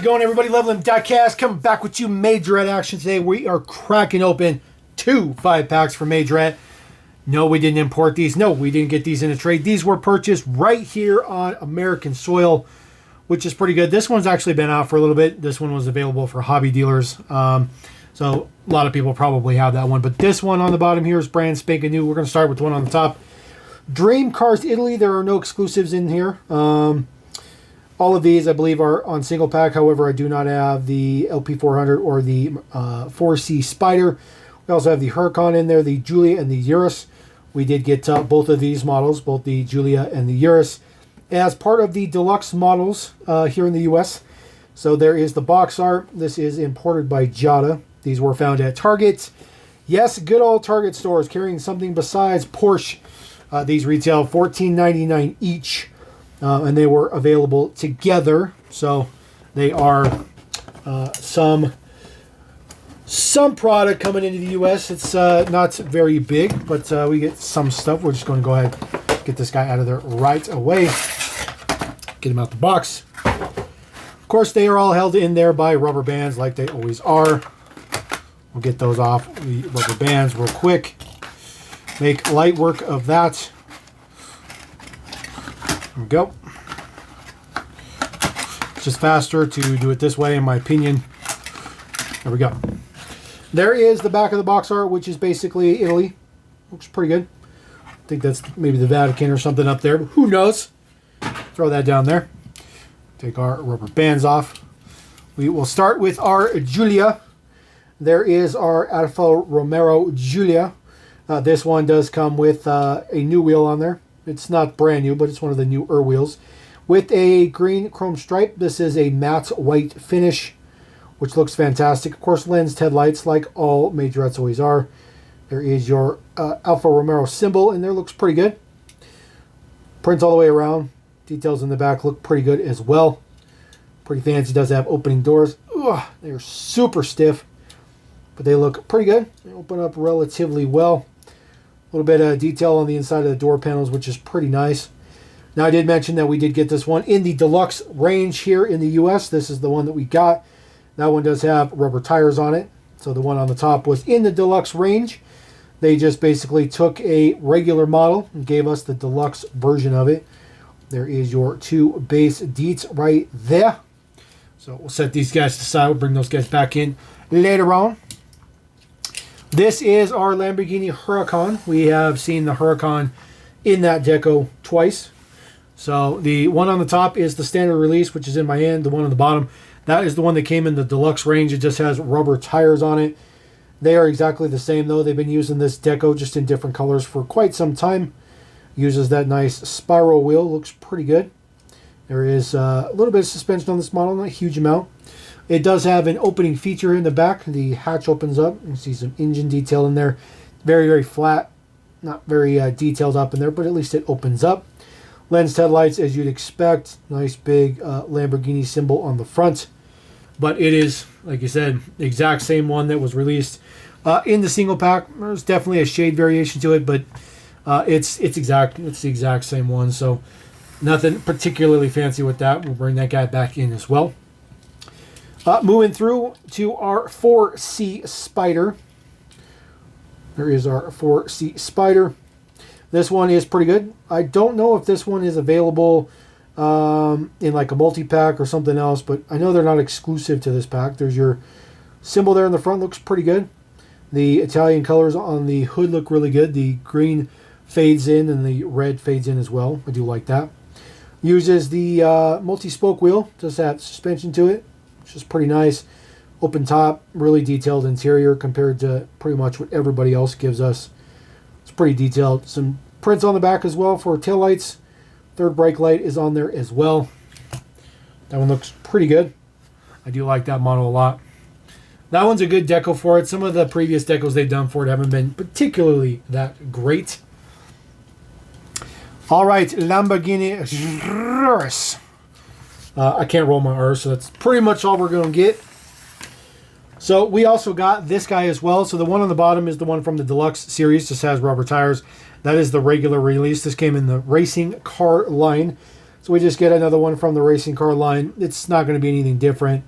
going, everybody? Leveling Caste coming back with you Majorette action today. We are cracking open 2 5-packs for Majorette. No, we didn't import these. No, we didn't get these in a trade. These were purchased right here on American soil, which is pretty good. This one's actually been out for a little bit. This one was available for hobby dealers. So a lot of people probably have that one. But this one on the bottom here is brand spanking new. We're going to start with the one on the top. Dream Cars Italy. There are no exclusives in here. All of these, I believe, are on single pack. However, I do not have the LP400 or the 4C Spider. We also have the Huracan in there, the Giulia and the Urus. We did get both of these models, both the Giulia and the Urus, as part of the deluxe models here in the U.S. So there is the box art. This is imported by Jada. These were found at Target. Yes, good old Target stores carrying something besides Porsche. These retail $14.99 each. And they were available together, so they are some product coming into the U.S. It's not very big, but we get some stuff. We're just going to go ahead and get this guy out of there right away. Get him out the box. Of course, they are all held in there by rubber bands like they always are. We'll get those off the rubber bands real quick. Make light work of that. There we go. It's just faster to do it this way, in my opinion. There we go. There is the back of the box art, which is basically Italy. Looks pretty good. I think that's maybe the Vatican or something up there, but who knows? Throw that down there. Take our rubber bands off. We will start with our Giulia. There is our Alfa Romeo Giulia. This one does come with a new wheel on there. It's not brand new, but it's one of the newer wheels. With a green chrome stripe. This is a matte white finish, which looks fantastic. Of course, lensed headlights, like all Majorettes always are. There is your Alfa Romeo symbol, and there looks pretty good. Print all the way around. Details in the back look pretty good as well. Pretty fancy. Does have opening doors. Ugh, they're super stiff, but they look pretty good. They open up relatively well. A little bit of detail on the inside of the door panels, which is pretty nice. Now, I did mention that we did get this one in the deluxe range here in the U.S. This is the one that we got. That one does have rubber tires on it. So the one on the top was in the deluxe range. They just basically took a regular model and gave us the deluxe version of it. There is your 2 base deets right there. So we'll set these guys to the side. We'll bring those guys back in later on. This is our Lamborghini Huracan. We have seen the Huracan in that deco twice. So the one on the top is the standard release, which is in my hand. The one on the bottom, that is the one that came in the deluxe range. It just has rubber tires on it. They are exactly the same, though. They've been using this deco just in different colors for quite some time. Uses that nice spiral wheel. Looks pretty good. There is a little bit of suspension on this model, not a huge amount. It does have an opening feature in the back. The hatch opens up. You can see some engine detail in there. Very, very flat. Not very detailed up in there, but at least it opens up. Lensed headlights, as you'd expect. Nice big Lamborghini symbol on the front. But it is, like you said, the exact same one that was released in the single pack. There's definitely a shade variation to it, but it's the exact same one. So nothing particularly fancy with that. We'll bring that guy back in as well. Moving through to our 4C Spider. There is our 4C Spider. This one is pretty good. I don't know if this one is available in like a multi-pack or something else, but I know they're not exclusive to this pack. There's your symbol there in the front. Looks pretty good. The Italian colors on the hood look really good. The green fades in and the red fades in as well. I do like that. Uses the multi-spoke wheel. Does have suspension to it, which is pretty nice. Open top, really detailed interior compared to pretty much what everybody else gives us. It's pretty detailed. Some prints on the back as well for taillights. Third brake light is on there as well. That one looks pretty good. I do like that model a lot. That one's a good deco for it. Some of the previous decos they've done for it haven't been particularly that great. All right, Lamborghini Urus. I can't roll my R, so that's pretty much all we're going to get. So we also got this guy as well. So the one on the bottom is the one from the deluxe series. Just has rubber tires. That is the regular release. This came in the racing car line. So we just get another one from the racing car line. It's not going to be anything different.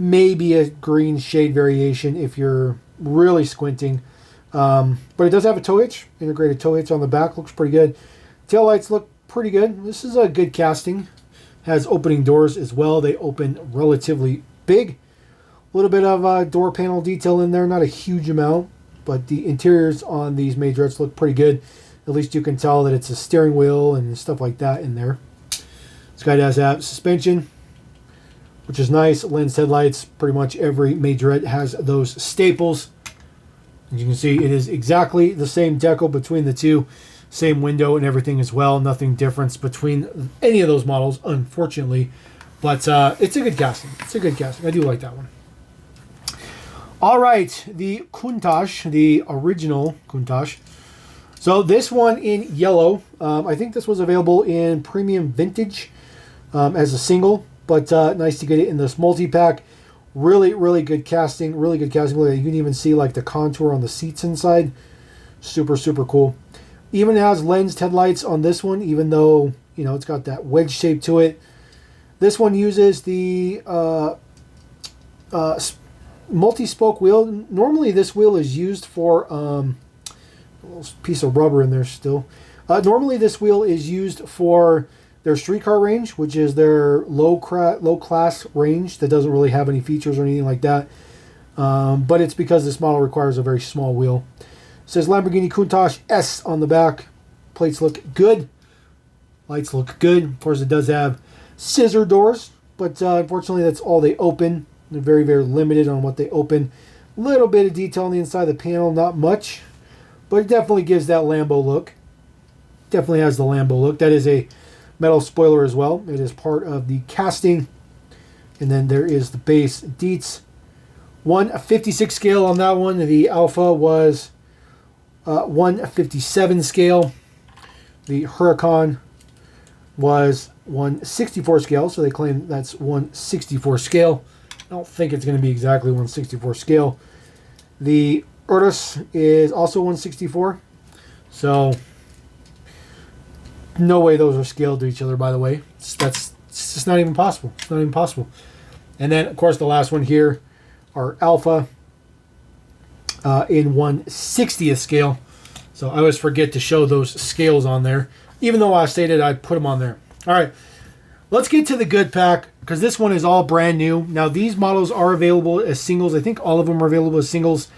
Maybe a green shade variation if you're really squinting. But it does have a tow hitch, integrated tow hitch on the back. Looks pretty good. Tail lights look pretty good. This is a good casting. Has opening doors as well. They open relatively big. A little bit of door panel detail in there. Not a huge amount. But the interiors on these Majorettes look pretty good. At least you can tell that it's a steering wheel and stuff like that in there. This guy does have suspension, which is nice. Lens headlights. Pretty much every Majorette has those staples. As you can see, it is exactly the same decal between the two. Same window and everything as well. Nothing difference between any of those models, unfortunately. But it's a good casting. It's a good casting. I do like that one. All right, the Countach, the original Countach. So this one in yellow. I think this was available in premium vintage as a single, but nice to get it in this multi-pack. Really, really good casting. Really good casting. You can even see like the contour on the seats inside. Super, super cool. Even has lensed headlights on this one, even though, you know, it's got that wedge shape to it. This one uses the multi-spoke wheel. Normally this wheel is used for a little piece of rubber in there still. Normally this wheel is used for their streetcar range, which is their low class range that doesn't really have any features or anything like that. But it's because this model requires a very small wheel. It says Lamborghini Countach S on the back. Plates look good. Lights look good. Of course, it does have scissor doors, but unfortunately that's all they open. They're very, very limited on what they open. Little bit of detail on the inside of the panel, not much, but it definitely gives that Lambo look. Definitely has the Lambo look. That is a metal spoiler as well. It is part of the casting. And then there is the base deets. 156 scale on that one. The Alpha was 157 scale. The Huracan was 164 scale, so they claim that's 164 scale. I don't think it's going to be exactly 164 scale. The Urus is also 164, so no way those are scaled to each other, by the way. It's just not even possible. It's not even possible. And then, of course, the last one here, our Alpha in 1/60th scale. So I always forget to show those scales on there, even though I stated I'd put them on there. All right, let's get to the good pack, because this one is all brand new. Now, these models are available as singles. I think all of them are available as singles.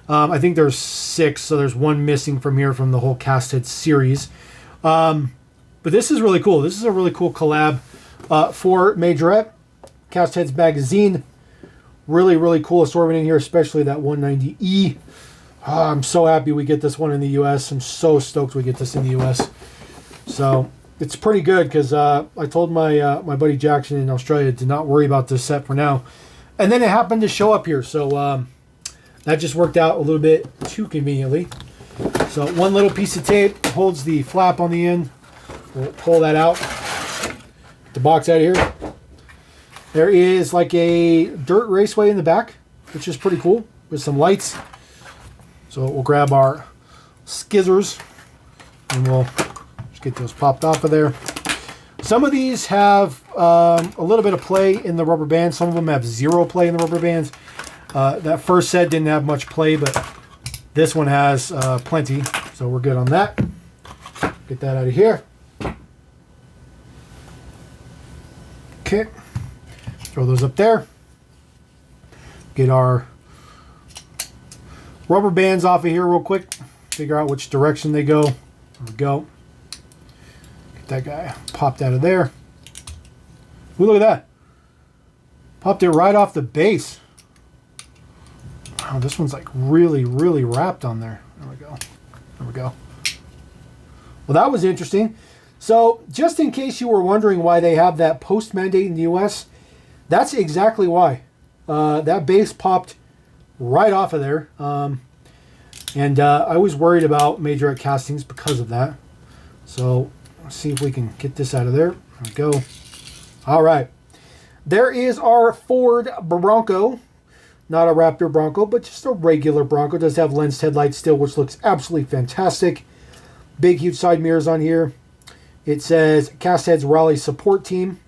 I think there's 6, so there's one missing from here from the whole Caste series. But this is really cool. This is a really cool collab for Majorette. Casteheads magazine. Really, really cool assortment in here, especially that 190E. I'm so happy we get this one in the U.S. I'm so stoked we get this in the U.S. So it's pretty good, because I told my my buddy Jackson in Australia to not worry about this set for now. And then it happened to show up here, so that just worked out a little bit too conveniently. So one little piece of tape holds the flap on the end. We'll pull that out. Get the box out of here. There is like a dirt raceway in the back, which is pretty cool, with some lights. So we'll grab our skizzers and we'll just get those popped off of there. Some of these have a little bit of play in the rubber bands. Some of them have zero play in the rubber bands. That first set didn't have much play, but this one has plenty. So we're good on that. Get that out of here. Okay. Throw those up there. Get our rubber bands off of here real quick. Figure out which direction they go. There we go. Get that guy popped out of there. Ooh, look at that. Popped it right off the base. Wow, this one's like really, really wrapped on there. There we go. There we go. Well, that was interesting. So, just in case you were wondering why they have that post mandate in the U.S., that's exactly why. That base popped right off of there. And I was worried about Majorette castings because of that. So, let's see if we can get this out of there. There we go. All right. There is our Ford Bronco. Not a Raptor Bronco, but just a regular Bronco. It does have lensed headlights still, which looks absolutely fantastic. Big, huge side mirrors on here. It says Caste Heads Raleigh Support Team.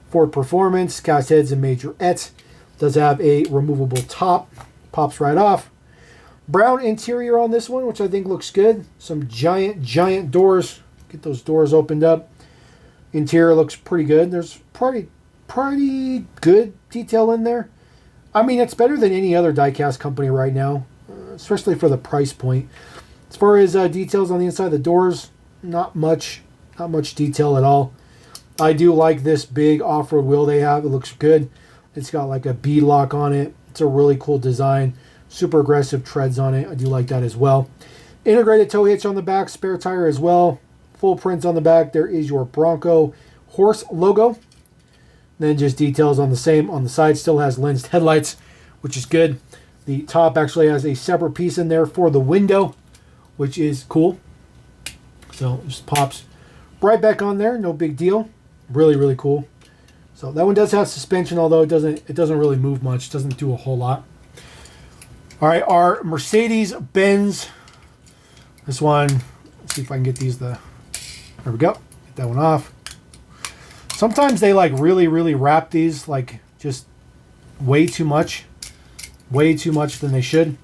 Ford Performance, Caste Heads and Majorette. Does have a removable top. Pops right off. Brown interior on this one, which I think looks good. Some giant doors. Get those doors opened up. Interior looks pretty good. There's pretty good detail in there. I mean, it's better than any other die-cast company right now, especially for the price point. As far as details on the inside of the doors, not much detail at all. I do like this big off-road wheel they have. It looks good. It's got like a bead lock on it. It's a really cool design. Super aggressive treads on it. I do like that as well. Integrated tow hitch on the back. Spare tire as well. Full prints on the back. There is your Bronco horse logo. Then just details on the same. On the side still has lensed headlights, which is good. The top actually has a separate piece in there for the window, which is cool. So it just pops right back on there. No big deal. Really cool. So that one does have suspension, although it doesn't really move much. It doesn't do a whole lot. All right, our Mercedes-Benz. This one, let's see if I can get these there we go. Get that one off. Sometimes they like really wrap these like just way too much than they should.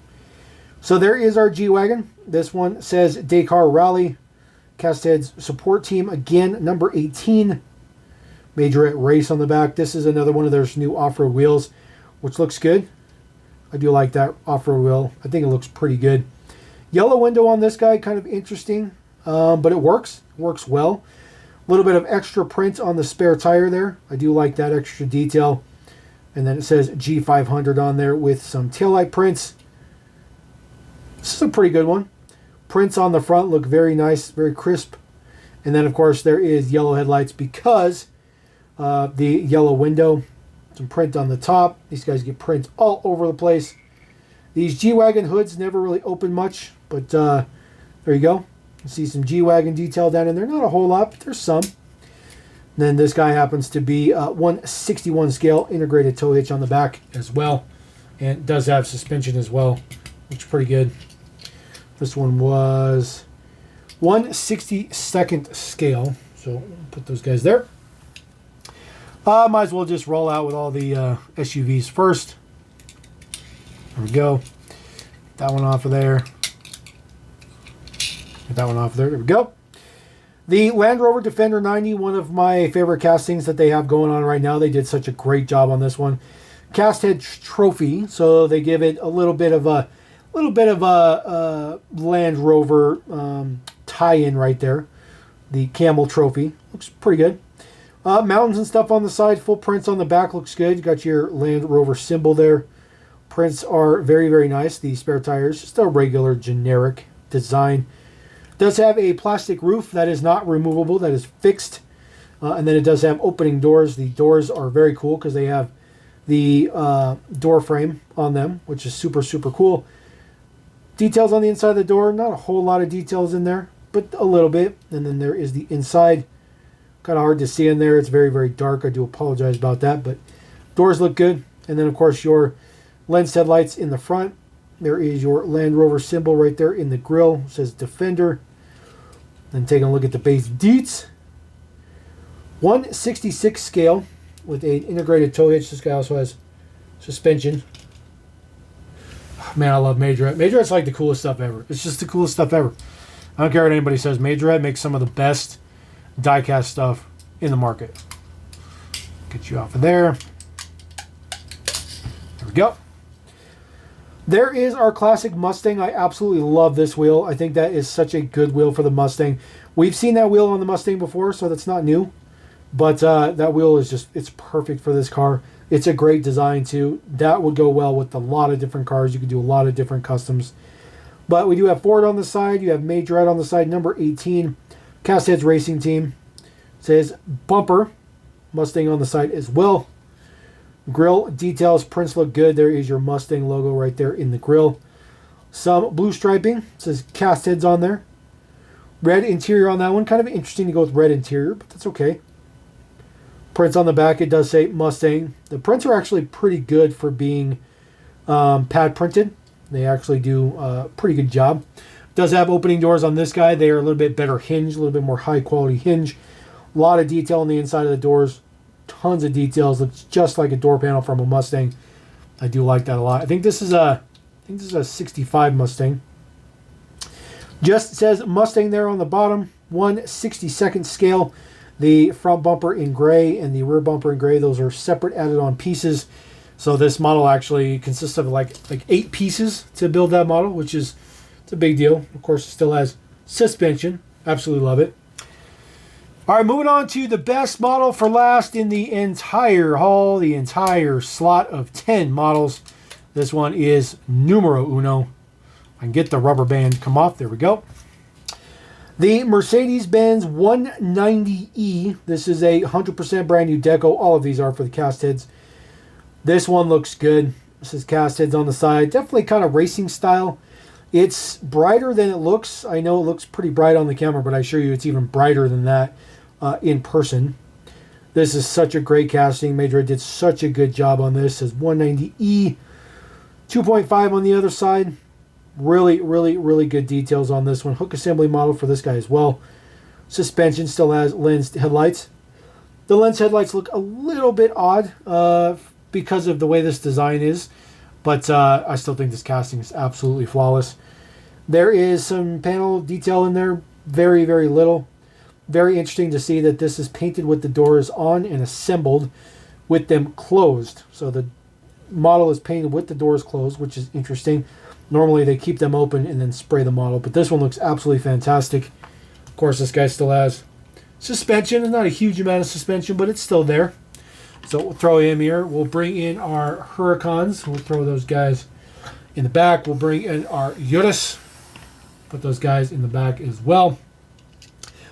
So there is our G-Wagon. This one says Dakar Rally. Caste Heads Support Team, again, number 18. Majorette Race on the back. This is another one of their new off-road wheels, which looks good. I do like that off-road wheel. I think it looks pretty good. Yellow window on this guy, kind of interesting, but it works. It works well. A little bit of extra print on the spare tire there. I do like that extra detail. And then it says G500 on there with some taillight prints. This is a pretty good one. Prints on the front look very nice, very crisp. And then, of course, there is yellow headlights because the yellow window. Some print on the top. These guys get print all over the place. These G-Wagon hoods never really open much, but there you go. You see some G-Wagon detail down in there. Not a whole lot, but there's some. Then this guy happens to be 161 scale integrated tow hitch on the back as well. And does have suspension as well. Looks pretty good. This one was 1/62nd scale. So put those guys there. Might as well just roll out with all the SUVs first. There we go. Get that one off of there. Get that one off of there. There we go. The Land Rover Defender 90, one of my favorite castings that they have going on right now. They did such a great job on this one. Cast head trophy, so they give it a little bit of a Land Rover tie-in right there. The camel trophy looks pretty good. Mountains and stuff on the side, full prints on the back looks good. You got your Land Rover symbol there. Prints are very nice. The spare tires, just a regular generic design. Does have a plastic roof that is not removable, that is fixed. And then it does have opening doors. The doors are very cool because they have the door frame on them, which is super cool. Details on the inside of the door, not a whole lot of details in there, but a little bit. And then there is the inside. Kind of hard to see in there. It's very dark. I do apologize about that, but doors look good. And then, of course, your lens headlights in the front. There is your Land Rover symbol right there in the grille. It says Defender. Then taking a look at the base deets. 1/66 scale with an integrated tow hitch. This guy also has suspension. Man, I love Majorette. Majorette's like the coolest stuff ever. It's just the coolest stuff ever. I don't care what anybody says. Majorette makes some of the best die-cast stuff in the market. Get you off of there. There we go. There is our classic Mustang. I absolutely love this wheel. I think that is such a good wheel for the Mustang. We've seen that wheel on the Mustang before, so that's not new. But that wheel is just, it's perfect for this car. It's a great design too. That would go well with a lot of different cars. You could do a lot of different customs. But we do have Ford on the side. You have Majorette on the side, number 18. Caste Heads Racing Team. It says bumper. Mustang on the side as well. Grill details, prints look good. There is your Mustang logo right there in the grill. Some blue striping. It says Caste Heads on there. Red interior on that one. Kind of interesting to go with red interior, but that's okay. Prints on the back. It does say Mustang. The prints are actually pretty good for being pad printed. They actually do a pretty good job. Does have opening doors on this guy. They are a little bit better hinge, a little bit more high quality hinge. A lot of detail on the inside of the doors. Tons of details. Looks just like a door panel from a Mustang. I do like that a lot. I think this is a 65 Mustang. Just says Mustang there on the bottom. 1/62nd scale. The front bumper in gray and the rear bumper in gray. Those are separate added on pieces. So this model actually consists of like 8 pieces to build that model, which is it's a big deal. Of course, it still has suspension. Absolutely love it. All right, moving on to the best model for last in the entire haul, the entire slot of 10 models. This one is numero uno. I can get the rubber band come off. There we go. The Mercedes-Benz 190E. This is a 100% brand new deco. All of these are for the cast heads. This one looks good. This is cast heads on the side. Definitely kind of racing style. It's brighter than it looks. I know it looks pretty bright on the camera, but I assure you it's even brighter than that in person. This is such a great casting. Majorette did such a good job on this. It says 190E. 2.5 on the other side. Really, really, really good details on this one. Hook assembly model for this guy as well. Suspension still has lensed headlights. The lens headlights look a little bit odd because of the way this design is, but I still think this casting is absolutely flawless. There is some panel detail in there, very, very little. Very interesting to see that this is painted with the doors on and assembled with them closed. So the model is painted with the doors closed, which is interesting. Normally they keep them open and then spray the model, but this one looks absolutely fantastic. Of course, this guy still has suspension. It's not a huge amount of suspension, but it's still there. So we'll throw him here. We'll bring in our Huracans. We'll throw those guys in the back. We'll bring in our Urus. Put those guys in the back as well.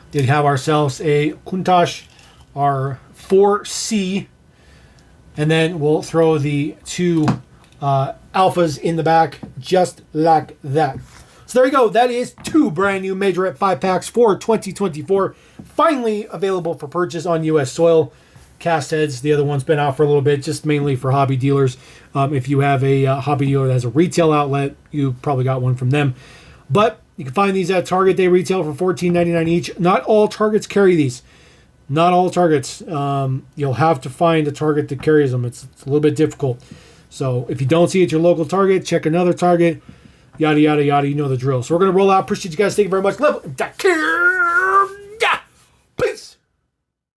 Did have ourselves a Countach, our 4C. And then we'll throw the 2 Alphas in the back just like that. So there you go. That is 2 brand new Majorette 5-packs for 2024. Finally available for purchase on U.S. soil. Cast heads. The other one's been out for a little bit, just mainly for hobby dealers. If you have a hobby dealer that has a retail outlet, you probably got one from them. But you can find these at Target. They retail for $14.99 each. Not all Targets carry these. Not all Targets. You'll have to find a Target that carries them. It's a little bit difficult. So if you don't see it at your local Target, check another Target. Yada, yada, yada. You know the drill. So we're going to roll out. Appreciate you guys. Thank you very much. Love. Take care.